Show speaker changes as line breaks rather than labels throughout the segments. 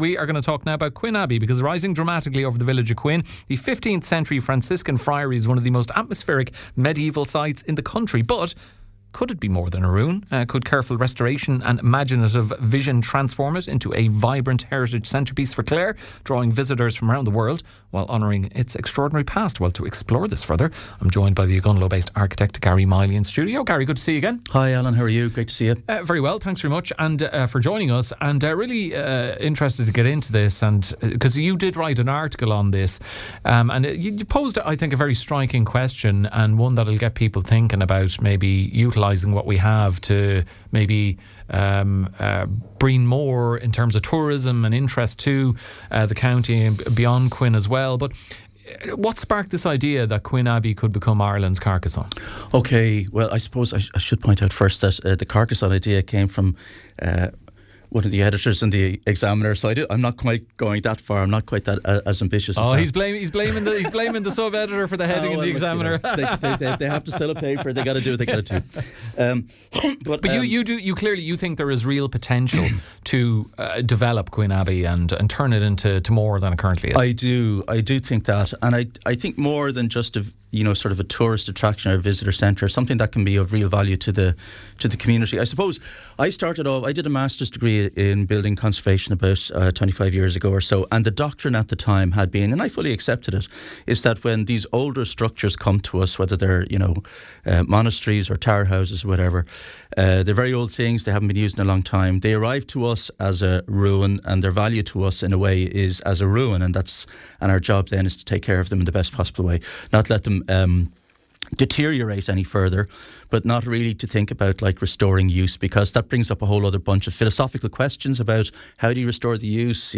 We are going to talk now about Quin Abbey, because rising dramatically over the village of Quin, the 15th century Franciscan friary is one of the most atmospheric medieval sites in the country. But could it be more than a ruin? Could careful restoration and imaginative vision transform it into a vibrant heritage centrepiece for Clare, drawing visitors from around the world while honouring its extraordinary past? Well, to explore this further, I'm joined by the Ogonnelloe-based architect Garry Miley in studio. Garry, good to see you again.
Hi Alan, how are you? Great to see you.
Very well, thanks very much, and for joining us, and really interested to get into this, and because you did write an article on this, and you posed, I think, a very striking question, and one that'll get people thinking about maybe utilising what we have to maybe bring more in terms of tourism and interest to the county and beyond Quin as well. But what sparked this idea that Quin Abbey could become Ireland's Carcassonne?
Okay, well, I suppose I should point out first that the Carcassonne idea came from one of the editors in the Examiner, so I'm not quite going that far. I'm not quite that as ambitious.
Oh,
as
he's blaming the sub editor for the heading in the Examiner.
You know, they have to sell a paper. They got to do what they got to do.
But you clearly think there is real potential to develop Quin Abbey and turn it into more than it currently is.
I do think that, and I think more than just sort of a tourist attraction or a visitor centre, something that can be of real value to the community. I suppose I did a master's degree in building conservation about 25 years ago or so, and the doctrine at the time had been, and I fully accepted it, is that when these older structures come to us, whether they're monasteries or tower houses or whatever, they're very old things, they haven't been used in a long time, they arrive to us as a ruin, and their value to us in a way is as a ruin, and our job then is to take care of them in the best possible way, not let them deteriorate any further, but not really to think about like restoring use, because that brings up a whole other bunch of philosophical questions about how do you restore the use,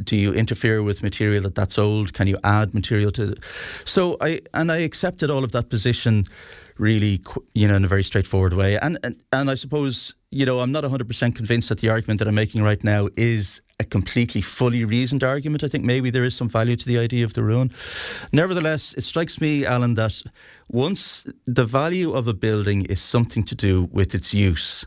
do you interfere with material that's old, can you add material to so I accepted all of that position really in a very straightforward way, and I suppose I'm not 100% convinced that the argument that I'm making right now is a completely fully reasoned argument. I think maybe there is some value to the idea of the ruin. Nevertheless, it strikes me, Alan, that once the value of a building is something to do with its use,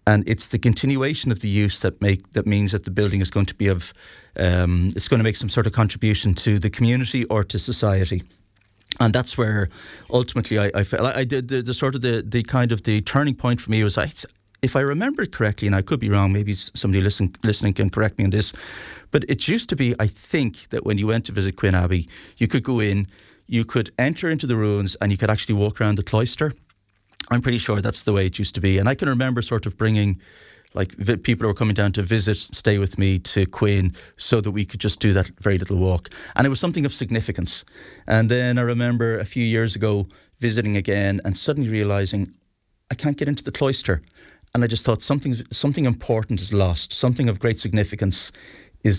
and it's the continuation of the use that means that the building is going to be it's going to make some sort of contribution to the community or to society. And that's where ultimately I felt I did the turning point for me was if I remember it correctly, and I could be wrong, maybe somebody listening can correct me on this, but it used to be, I think, that when you went to visit Quin Abbey, you could go in, you could enter into the ruins, and you could actually walk around the cloister. I'm pretty sure that's the way it used to be. And I can remember sort of bringing people who were coming down to visit, stay with me to Quin, so that we could just do that very little walk. And it was something of significance. And then I remember a few years ago visiting again and suddenly realising I can't get into the cloister. And I just thought something important is lost. Something of great significance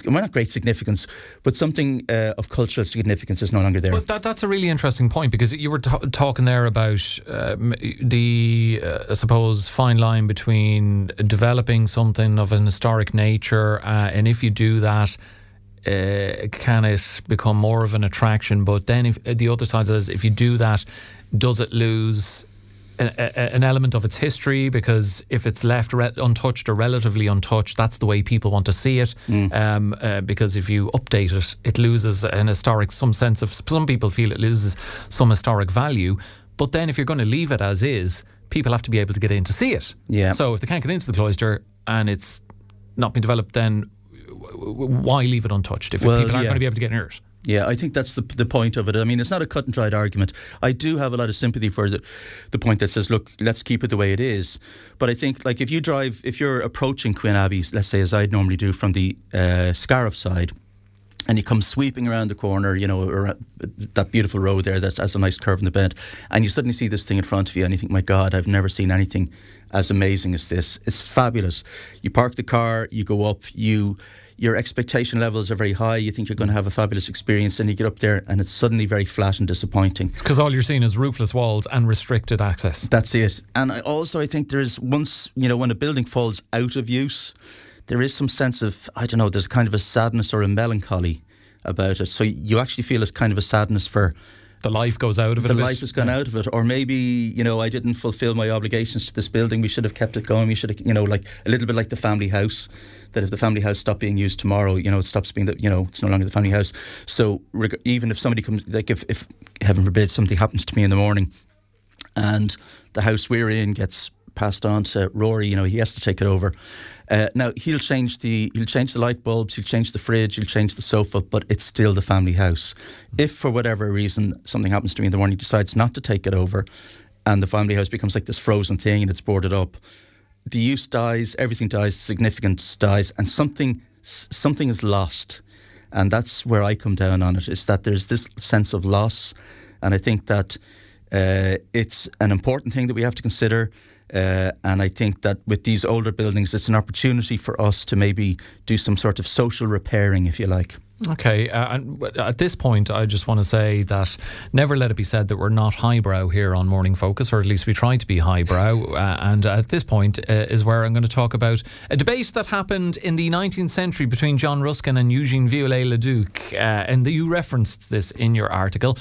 not great significance, but something of cultural significance is no longer there.
But that's a really interesting point, because you were talking there about the, I suppose, fine line between developing something of an historic nature, and if you do that, can it become more of an attraction? But then if the other side is, if you do that, does it lose an element of its history? Because if it's left untouched or relatively untouched, that's the way people want to see it. Because if you update it, it loses some people feel it loses some historic value. But then if you're going to leave it as is, people have to be able to get in to see it. Yeah. So if they can't get into the cloister and it's not been developed, then why leave it untouched if people aren't going to be able to get near it?
Yeah, I think that's the point of it. I mean, it's not a cut and dried argument. I do have a lot of sympathy for the point that says, look, let's keep it the way it is. But I think, like, if you're approaching Quin Abbey, let's say as I'd normally do from the Scariff side, and you come sweeping around the corner, that beautiful road there that has a nice curve in the bend, and you suddenly see this thing in front of you, and you think, my God, I've never seen anything as amazing as this. It's fabulous. You park the car, you go up, your expectation levels are very high. You think you're going to have a fabulous experience, and you get up there and it's suddenly very flat and disappointing.
It's because all you're seeing is roofless walls and restricted access.
That's it. And I think there's when a building falls out of use, there is some sense of, there's kind of a sadness or a melancholy about it. So you actually feel it's kind of a sadness for
The life goes out of it.
The life has gone out of it, or maybe I didn't fulfil my obligations to this building. We should have kept it going. We should have, like a little bit like the family house. That if the family house stopped being used tomorrow, it stops being it's no longer the family house. So even if somebody comes, like if heaven forbid something happens to me in the morning, and the house we're in gets passed on to Rory, he has to take it over. Now he'll change the light bulbs, he'll change the fridge, he'll change the sofa, but it's still the family house. If for whatever reason something happens to me in the morning, he decides not to take it over, and the family house becomes like this frozen thing and it's boarded up, the use dies, everything dies, the significance dies, and something is lost. And that's where I come down on it, is that there's this sense of loss, and I think that it's an important thing that we have to consider. And I think that with these older buildings, it's an opportunity for us to maybe do some sort of social repairing, if you like.
Okay, and at this point, I just want to say that never let it be said that we're not highbrow here on Morning Focus, or at least we try to be highbrow. And at this point is where I'm going to talk about a debate that happened in the 19th century between John Ruskin and Eugene Viollet-le-Duc. And you referenced this in your article.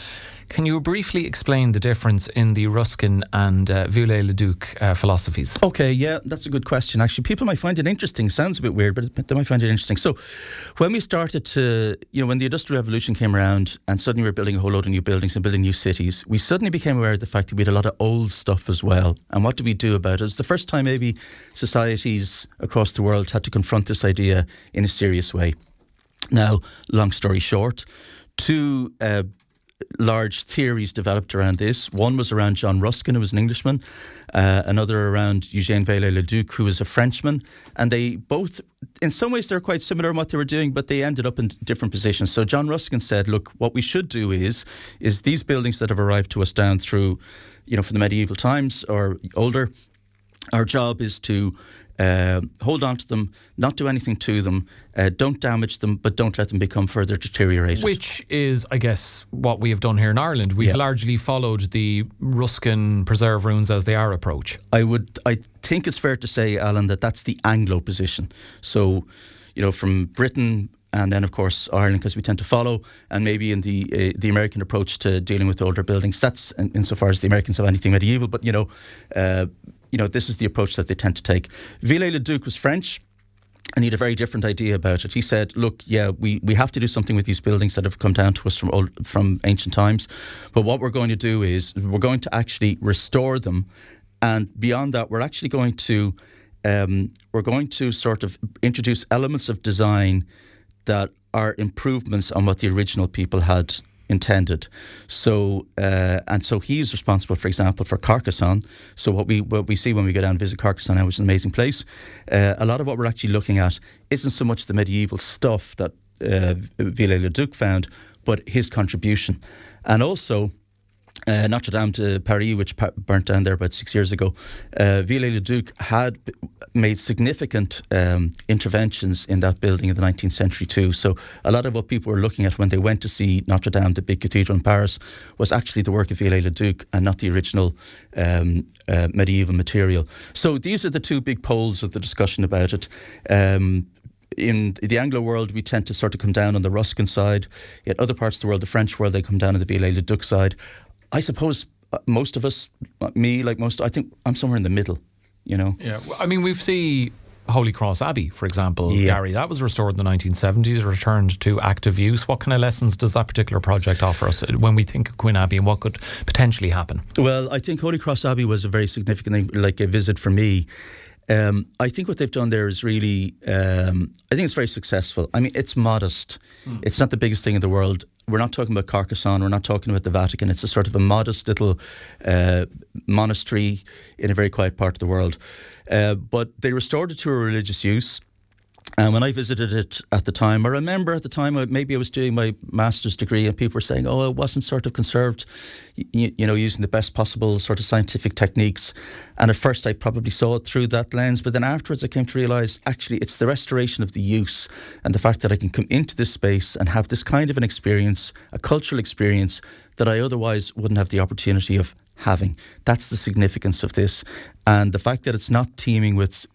Can you briefly explain the difference in the Ruskin and Viollet-le-Duc philosophies?
Okay, yeah, that's a good question. Actually, people might find it interesting. Sounds a bit weird, but they might find it interesting. So when we started to, when the Industrial Revolution came around and suddenly we were building a whole load of new buildings and building new cities, we suddenly became aware of the fact that we had a lot of old stuff as well. And what do we do about it? It's the first time maybe societies across the world had to confront this idea in a serious way. Now, long story short, two large theories developed around this. One was around John Ruskin, who was an Englishman, another around Eugène Viollet-le-Duc, who was a Frenchman, and they both, in some ways they're quite similar in what they were doing, but they ended up in different positions. So John Ruskin said, look, what we should do is these buildings that have arrived to us down through, from the medieval times or older, our job is to hold on to them, not do anything to them, don't damage them, but don't let them become further deteriorated.
Which is, I guess, what we have done here in Ireland. We've largely followed the Ruskin preserve ruins as they are approach. I
think it's fair to say, Alan, that that's the Anglo position. So, from Britain and then, of course, Ireland, because we tend to follow, and maybe in the American approach to dealing with older buildings. That's insofar as the Americans have anything medieval, but this is the approach that they tend to take. Viollet-le-Duc was French, and he had a very different idea about it. He said, look, we have to do something with these buildings that have come down to us from ancient times, but what we're going to do is we're going to actually restore them, and beyond that, we're actually going to sort of introduce elements of design that are improvements on what the original people had intended. So so he's responsible, for example, for Carcassonne. So what we see when we go down and visit Carcassonne, which is an amazing place, a lot of what we're actually looking at isn't so much the medieval stuff that Viollet-le-Duc found, but his contribution. And also Notre Dame de Paris, which burnt down there about 6 years ago, Viollet-le-Duc had made significant interventions in that building in the 19th century too. So a lot of what people were looking at when they went to see Notre Dame, the big cathedral in Paris, was actually the work of Viollet-le-Duc and not the original medieval material. So these are the two big poles of the discussion about it. In the Anglo world, we tend to sort of come down on the Ruskin side. Yet other parts of the world, the French world, they come down on the Viollet-le-Duc side. I suppose most of us, me, like most, I think I'm somewhere in the middle,
Yeah, I mean, we've seen Holy Cross Abbey, for example, Garry. That was restored in the 1970s, returned to active use. What kind of lessons does that particular project offer us when we think of Quin Abbey and what could potentially happen?
Well, I think Holy Cross Abbey was a very significant, like a visit for me. I think what they've done there is really, I think it's very successful. I mean, it's modest. It's not the biggest thing in the world. We're not talking about Carcassonne. We're not talking about the Vatican. It's a sort of a modest little monastery in a very quiet part of the world. But they restored it to a religious use. And when I visited it at the time, I remember at the time, maybe I was doing my master's degree and people were saying, oh, it wasn't sort of conserved, using the best possible sort of scientific techniques. And at first I probably saw it through that lens. But then afterwards I came to realise, actually, it's the restoration of the use and the fact that I can come into this space and have this kind of an experience, a cultural experience that I otherwise wouldn't have the opportunity of having. That's the significance of this, and the fact that it's not teeming with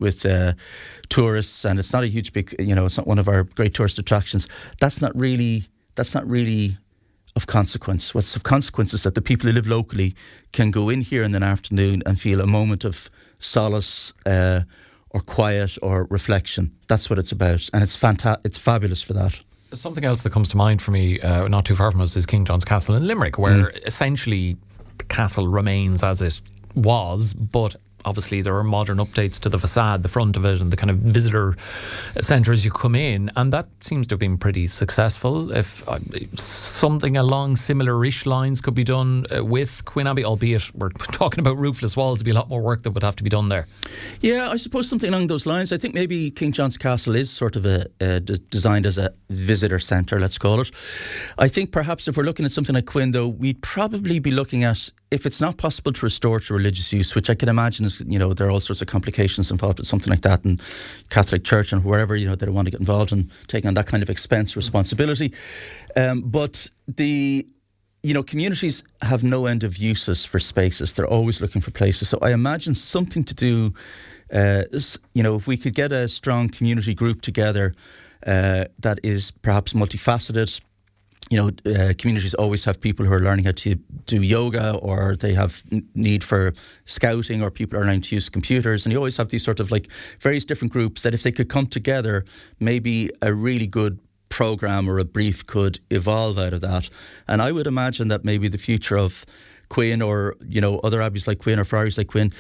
tourists, and it's not a huge big, it's not one of our great tourist attractions. That's not really of consequence. What's of consequence is that the people who live locally can go in here in an afternoon and feel a moment of solace or quiet or reflection. That's what it's about, and it's it's fabulous for that.
Something else that comes to mind for me, not too far from us, is King John's Castle in Limerick, where essentially the castle remains as it was, but obviously there are modern updates to the facade, the front of it, and the kind of visitor centre as you come in, and that seems to have been pretty successful. If something along similar-ish lines could be done with Quin Abbey, albeit we're talking about roofless walls, there'd be a lot more work that would have to be done there. Yeah,
I suppose something along those lines. I think maybe King John's Castle is sort of designed as a visitor centre, let's call it. I think perhaps if we're looking at something like Quin, though, we'd probably be looking at, if it's not possible to restore to religious use, which I can imagine is, there are all sorts of complications involved with something like that, and Catholic Church and wherever, they don't want to get involved in taking on that kind of expense responsibility. But the communities have no end of uses for spaces. They're always looking for places. So I imagine something to do, if we could get a strong community group together that is perhaps multifaceted. Communities always have people who are learning how to do yoga, or they have need for scouting, or people are learning to use computers. And you always have these sort of like various different groups that if they could come together, maybe a really good programme or a brief could evolve out of that. And I would imagine that maybe the future of Quin, or other abbeys like Quin or friaries like Quin,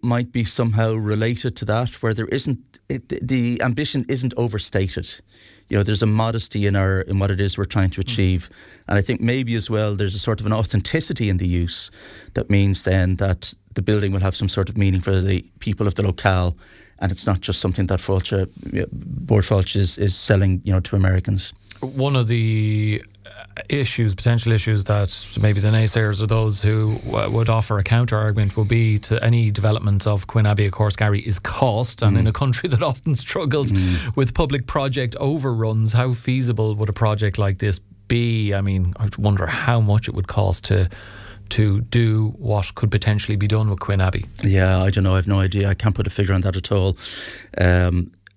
might be somehow related to that, where there isn't the ambition isn't overstated. There's a modesty in what it is we're trying to achieve, and I think maybe as well there's a sort of an authenticity in the use that means then that the building will have some sort of meaning for the people of the locale, and it's not just something that Bord Fáilte is selling to Americans. One
of the potential issues that maybe the naysayers or those who would offer a counter argument will be to any development of Quin Abbey, of course, Garry, is cost. And in a country that often struggles with public project overruns, how feasible would a project like this be? I mean, I wonder how much it would cost to do what could potentially be done with Quin Abbey. Yeah,
I don't know. I have no idea. I can't put a figure on that at all.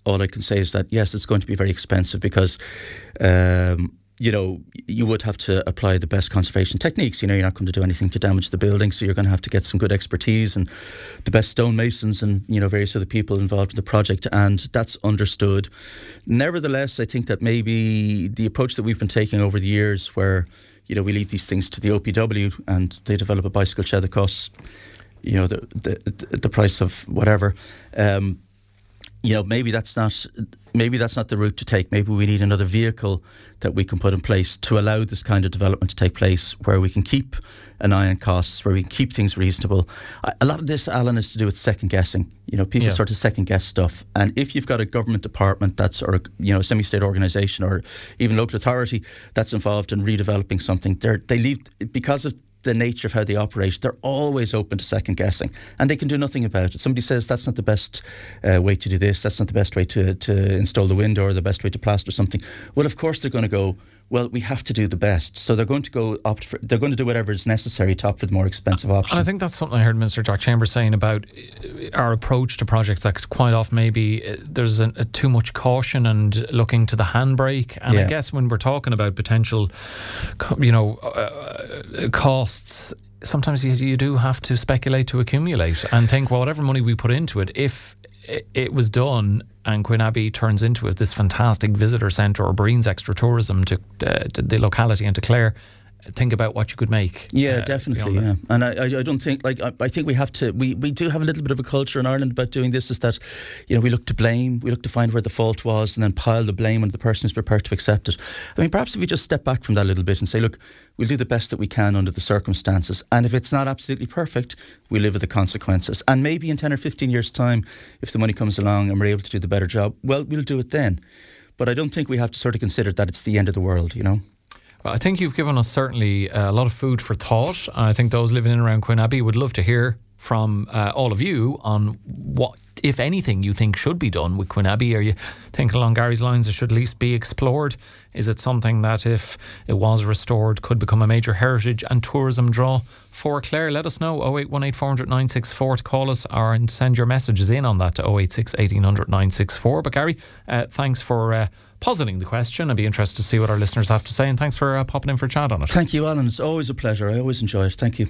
All I can say is that, yes, it's going to be very expensive because you would have to apply the best conservation techniques. You're not going to do anything to damage the building, so you're going to have to get some good expertise and the best stonemasons and various other people involved in the project, and that's understood. Nevertheless, I think that maybe the approach that we've been taking over the years, where we leave these things to the OPW and they develop a bicycle shed that costs the price of whatever. Maybe that's not the route to take. Maybe we need another vehicle that we can put in place to allow this kind of development to take place, where we can keep an eye on costs, where we can keep things reasonable. A lot of this, Alan, is to do with second guessing. People sort of second guess stuff. And if you've got a government department or a semi-state organisation or even local authority that's involved in redeveloping something, they leave, because of the nature of how they operate, they're always open to second guessing, and they can do nothing about it. Somebody says that's not the best way to do this, that's not the best way to install the window, or the best way to plaster something. Well, of course they're going to go, well, we have to do the best. So they're going to they're going to do whatever is necessary to opt for the more expensive option.
And I think that's something I heard Minister Jack Chambers saying about our approach to projects, that quite often maybe there's too much caution and looking to the handbrake. And I guess when we're talking about potential, costs, sometimes you do have to speculate to accumulate and think, well, whatever money we put into it, if it was done and Quin Abbey turns into this fantastic visitor centre or brings extra tourism to the locality and to Clare, think about what you could make.
Yeah, definitely. Yeah, and I don't think, I think we have to. We do have a little bit of a culture in Ireland about doing this. Is that we look to blame, we look to find where the fault was, and then pile the blame on the person who's prepared to accept it. I mean, perhaps if we just step back from that a little bit and say, look, we'll do the best that we can under the circumstances, and if it's not absolutely perfect, we live with the consequences. And maybe in 10 or 15 years' time, if the money comes along and we're able to do the better job, well, we'll do it then. But I don't think we have to sort of consider that it's the end of the world.
I think you've given us certainly a lot of food for thought. I think those living in and around Quin Abbey would love to hear from all of you on what, if anything, you think should be done with Quin Abbey. Are you thinking along Gary's lines it should at least be explored? Is it something that, if it was restored, could become a major heritage and tourism draw for Clare? Let us know. 0818 400 964 to call us, or and send your messages in on that to 086 1800 964. But Garry, thanks for positing the question. I'd be interested to see what our listeners have to say, and thanks for popping in for a chat on it.
Thank you, Alan. It's always a pleasure. I always enjoy it. Thank you.